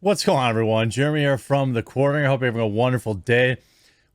What's going on, everyone? Jeremy here from The Quartering. I hope you're having a wonderful day.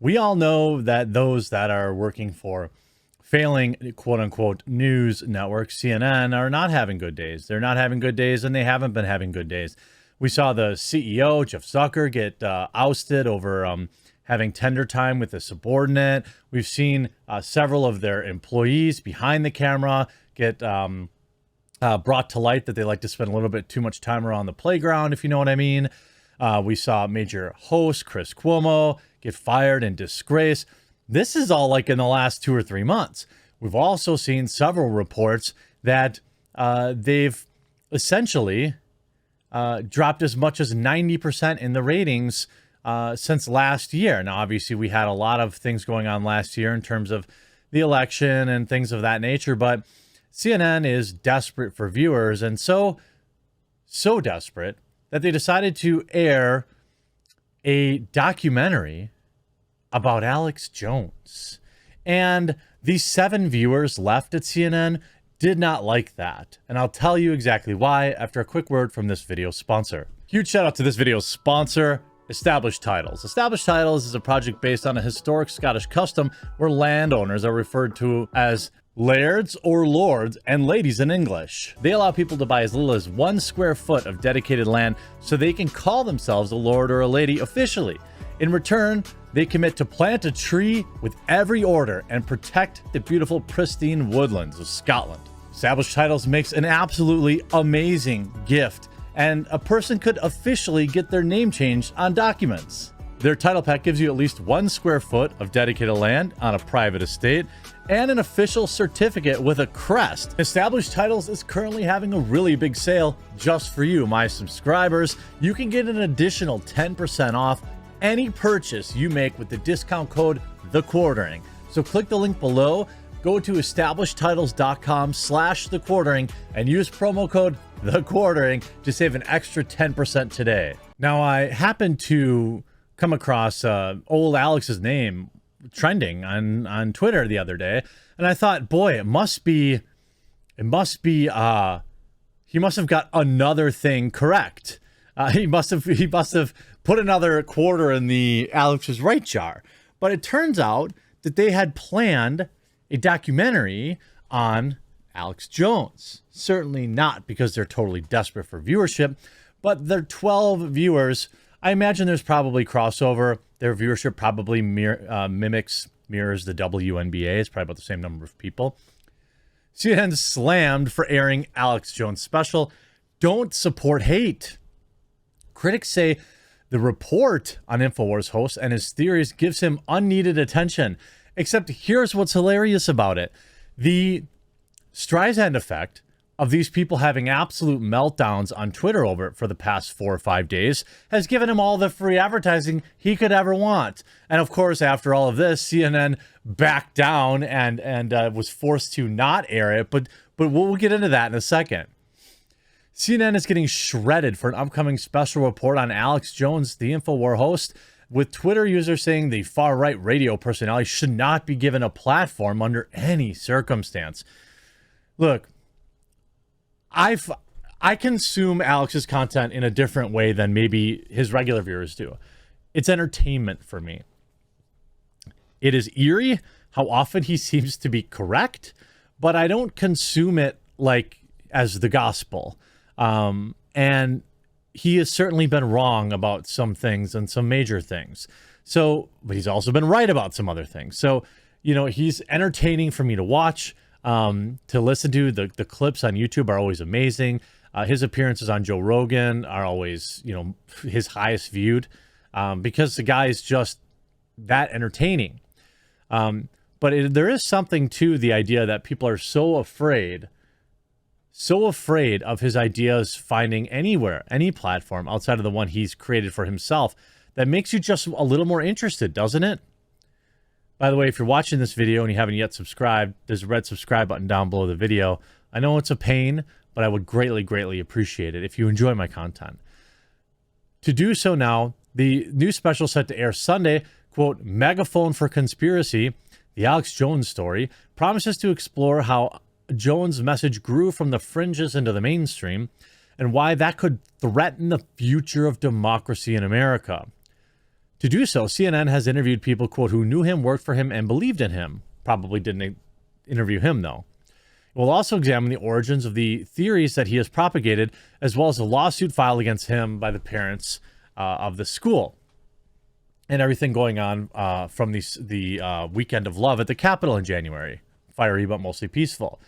We all know that those that are working for failing quote-unquote news networks, CNN, are not having good days. They're not having good days, and they haven't been having good days. We saw the CEO, Jeff Zucker, get ousted over having tender time with a subordinate. We've seen several of their employees behind the camera get brought to light that they like to spend a little bit too much time around the playground, if you know what I mean. We saw major host Chris Cuomo get fired and disgrace. This is all like in the last 2 or 3 months. We've also seen several reports that they've essentially dropped as much as 90% in the ratings since last year. Now, obviously, we had a lot of things going on last year in terms of the election and things of that nature, but CNN is desperate for viewers, and so desperate that they decided to air a documentary about Alex Jones. And the 7 viewers left at CNN did not like that. And I'll tell you exactly why after a quick word from this video's sponsor. Huge shout out to this video's sponsor, Established Titles. Established Titles is a project based on a historic Scottish custom where landowners are referred to as lairds or lords and ladies in English. They allow people to buy as little as 1 square foot of dedicated land so they can call themselves a lord or a lady officially. In return, they commit to plant a tree with every order and protect the beautiful pristine woodlands of Scotland. Established Titles makes an absolutely amazing gift, and a person could officially get their name changed on documents. Their title pack gives you at least 1 square foot of dedicated land on a private estate and an official certificate with a crest. Established Titles is currently having a really big sale just for you, my subscribers. You can get an additional 10% off any purchase you make with the discount code The Quartering. So click the link below, go to establishedtitles.com/The Quartering and use promo code The Quartering to save an extra 10% today. Now, I happened to come across old Alex's name trending on Twitter the other day, and I thought, boy, he must have got another thing correct. He must have put another quarter in the Alex is right jar. But it turns out that they had planned a documentary on Alex Jones. Certainly not because they're totally desperate for viewership, but their 12 viewers, I imagine there's probably crossover. Their viewership probably mirrors the WNBA. It's probably about the same number of people. CNN slammed for airing Alex Jones' special. Don't support hate. Critics say the report on InfoWars host and his theories gives him unneeded attention. Except here's what's hilarious about it. The Streisand effect of these people having absolute meltdowns on Twitter over it for the past 4 or 5 days has given him all the free advertising he could ever want. And of course, after all of this, CNN backed down and was forced to not air it. But we'll get into that in a second. CNN is getting shredded for an upcoming special report on Alex Jones, the InfoWars host, with Twitter users saying the far-right radio personality should not be given a platform under any circumstance. Look, I consume Alex's content in a different way than maybe his regular viewers do. It's entertainment for me. It is eerie how often he seems to be correct, but I don't consume it like as the gospel. And he has certainly been wrong about some things and some major things. So, but he's also been right about some other things. So, he's entertaining for me to watch, to listen to. The clips on YouTube are always amazing. His appearances on Joe Rogan are always, his highest viewed, because the guy is just that entertaining. But there is something to the idea that people are so afraid of his ideas finding anywhere, any platform outside of the one he's created for himself, that makes you just a little more interested, doesn't it? By the way, if you're watching this video and you haven't yet subscribed, there's a red subscribe button down below the video. I know it's a pain, but I would greatly, greatly appreciate it if you enjoy my content. To do so now, the new special set to air Sunday, quote, Megaphone for Conspiracy, the Alex Jones story, promises to explore how Jones' message grew from the fringes into the mainstream and why that could threaten the future of democracy in America. To do so, CNN has interviewed people, quote, who knew him, worked for him, and believed in him. Probably didn't interview him, though. We'll also examine the origins of the theories that he has propagated, as well as a lawsuit filed against him by the parents of the school, and everything going on from the weekend of love at the Capitol in January. Fiery but mostly peaceful.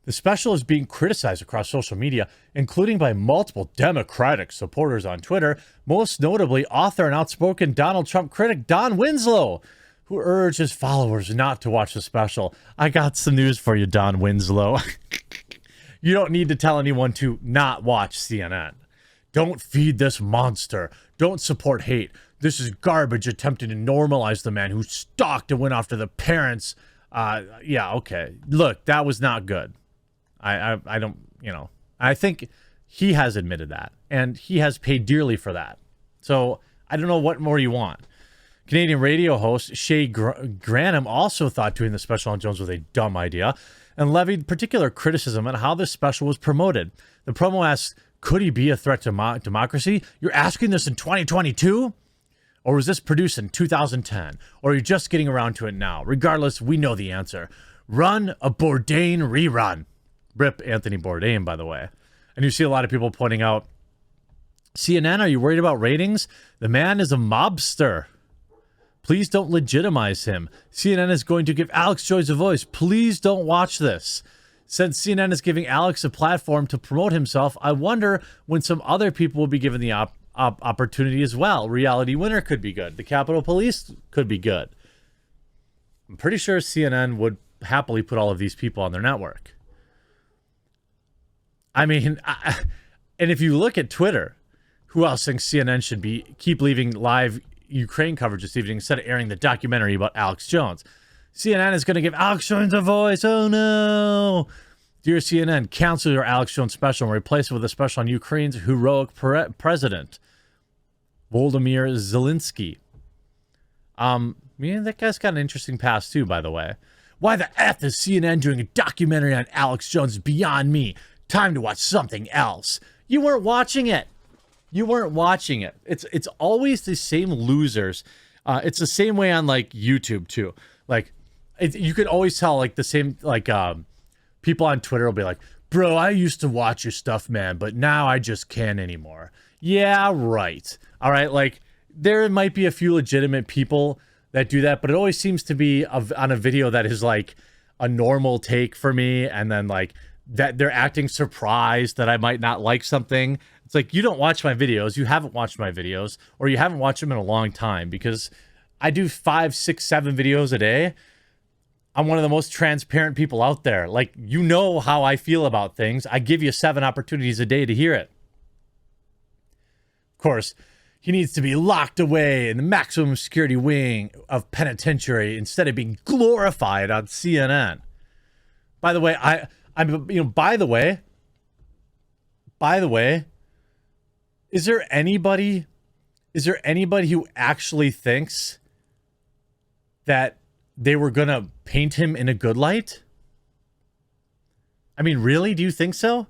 The special is being criticized across social media, including by multiple Democratic supporters on Twitter, most notably author and outspoken Donald Trump critic Don Winslow, who urged his followers not to watch the special. I got some news for you, Don Winslow. You don't need to tell anyone to not watch CNN. Don't feed this monster. Don't support hate. This is garbage attempting to normalize the man who stalked and went after the parents. Yeah, okay. Look, that was not good. I don't, I think he has admitted that, and he has paid dearly for that. So I don't know what more you want. Canadian radio host Shay Granum also thought doing the special on Jones was a dumb idea and levied particular criticism on how this special was promoted. The promo asks, could he be a threat to democracy? You're asking this in 2022? Or was this produced in 2010? Or are you just getting around to it now? Regardless, we know the answer. Run a Bourdain rerun. Rip Anthony Bourdain, by the way. And you see a lot of people pointing out, CNN, are you worried about ratings? The man is a mobster. Please don't legitimize him. CNN is going to give Alex Joyce a voice. Please don't watch this. Since CNN is giving Alex a platform to promote himself, I wonder when some other people will be given the opportunity as well. Reality Winner could be good. The Capitol Police could be good. I'm pretty sure CNN would happily put all of these people on their network. I mean, and if you look at Twitter, who else thinks CNN should keep leaving live Ukraine coverage this evening instead of airing the documentary about Alex Jones? CNN is going to give Alex Jones a voice. Oh no. Dear CNN, cancel your Alex Jones special and replace it with a special on Ukraine's heroic president, Volodymyr Zelensky. That guy's got an interesting past too, by the way. Why the F is CNN doing a documentary on Alex Jones beyond me? Time to watch something else. You weren't watching it. It's always the same losers. It's the same way on like YouTube too. Like you could always tell like the same people on Twitter will be like, bro, I used to watch your stuff, man, but now I just can't anymore. Yeah, right. All right. Like there might be a few legitimate people that do that, but it always seems to be on a video that is like a normal take for me. And then like that they're acting surprised that I might not like something. It's like, you don't watch my videos. You haven't watched my videos, or you haven't watched them in a long time, because I do 5, 6, 7 videos a day. I'm one of the most transparent people out there. Like, you know how I feel about things. I give you 7 opportunities a day to hear it. Of course, he needs to be locked away in the maximum security wing of penitentiary instead of being glorified on CNN. By the way, by the way, is there anybody who actually thinks that they were going to paint him in a good light? I mean, really? Do you think so?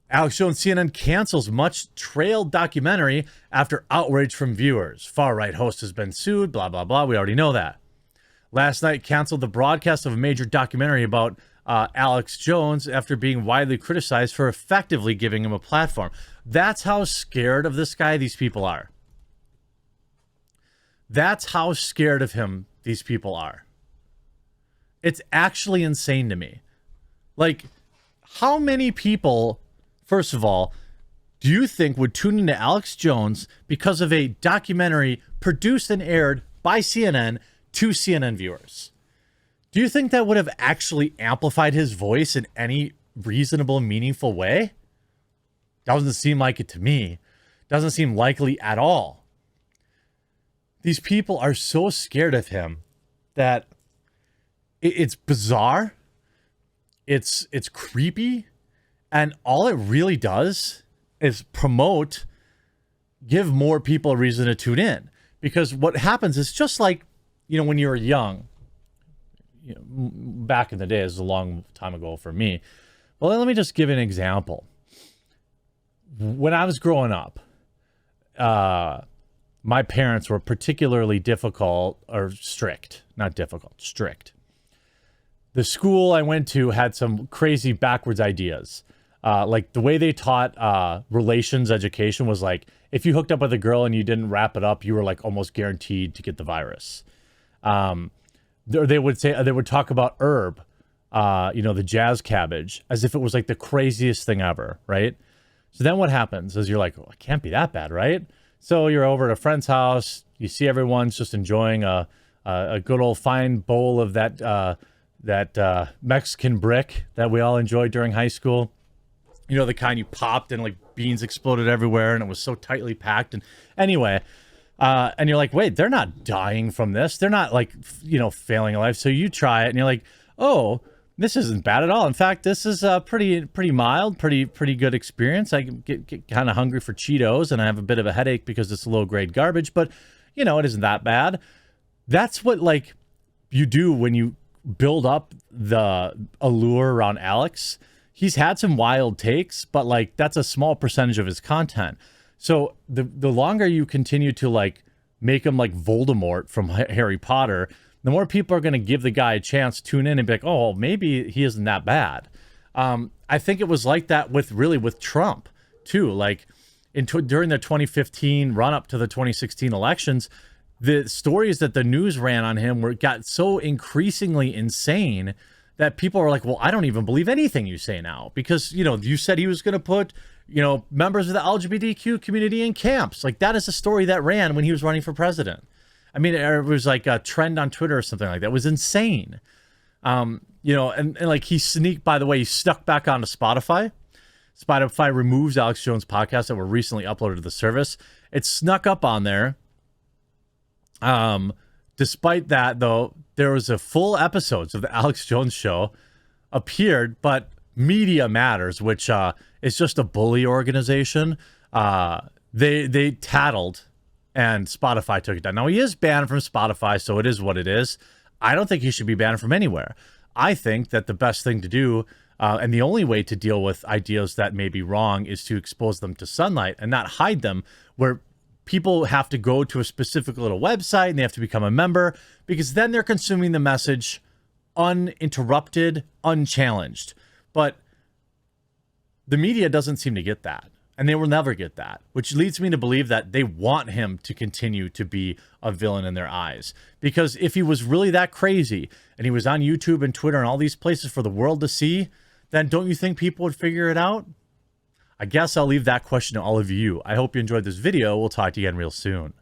Alex Jones, CNN cancels much trailed documentary after outrage from viewers. Far-right host has been sued, blah, blah, blah. We already know that. Last night canceled the broadcast of a major documentary about Alex Jones after being widely criticized for effectively giving him a platform. That's how scared of this guy these people are. That's how scared of him these people are. It's actually insane to me. Like, how many people, first of all, do you think would tune into Alex Jones because of a documentary produced and aired by CNN to CNN viewers? Do you think that would have actually amplified his voice in any reasonable, meaningful way? Doesn't seem like it to me. Doesn't seem likely at all. These people are so scared of him that it's bizarre. It's creepy. And all it really does is give more people a reason to tune in. Because what happens is just like, when you were young, back in the day, this is a long time ago for me. Well, let me just give an example. when I was growing up, my parents were particularly difficult or strict, not difficult, strict. The school I went to had some crazy backwards ideas. Like the way they taught relations education was like, if you hooked up with a girl and you didn't wrap it up, you were like almost guaranteed to get the virus. They would talk about herb, the jazz cabbage, as if it was like the craziest thing ever, right? So then what happens is you're like, well, it can't be that bad, right? So you're over at a friend's house, you see everyone's just enjoying a good old fine bowl of that Mexican brick that we all enjoyed during high school. You know, the kind you popped and like beans exploded everywhere and it was so tightly packed. And anyway, and you're like, wait, they're not dying from this. They're not like, failing in life. So you try it and you're like, oh, this isn't bad at all. In fact, this is pretty mild, pretty good experience. I get kind of hungry for Cheetos and I have a bit of a headache because it's low grade garbage, but it isn't that bad. That's what like you do when you build up the allure around Alex. He's had some wild takes, but like that's a small percentage of his content. So the longer you continue to like make him like Voldemort from Harry Potter, the more people are going to give the guy a chance to tune in and be like, oh, maybe he isn't that bad. I think it was like that with Trump too. Like during the 2015 run up to the 2016 elections, the stories that the news ran on him got so increasingly insane that people are like, well, I don't even believe anything you say now because, you said he was going to put, members of the LGBTQ community in camps. Like that is a story that ran when he was running for president. I mean, it was like a trend on Twitter or something like that. It was insane. And like he snuck back onto Spotify. Spotify removes Alex Jones podcasts that were recently uploaded to the service. It snuck up on there. Despite that, though, there was a full episodes of the Alex Jones show appeared, but Media Matters, which is just a bully organization, they tattled and Spotify took it down. Now, he is banned from Spotify, so it is what it is. I don't think he should be banned from anywhere. I think that the best thing to do, and the only way to deal with ideas that may be wrong, is to expose them to sunlight and not hide them, where people have to go to a specific little website and they have to become a member, because then they're consuming the message uninterrupted, unchallenged. But the media doesn't seem to get that, and they will never get that, which leads me to believe that they want him to continue to be a villain in their eyes. Because if he was really that crazy and he was on YouTube and Twitter and all these places for the world to see, then don't you think people would figure it out? I guess I'll leave that question to all of you. I hope you enjoyed this video. We'll talk to you again real soon.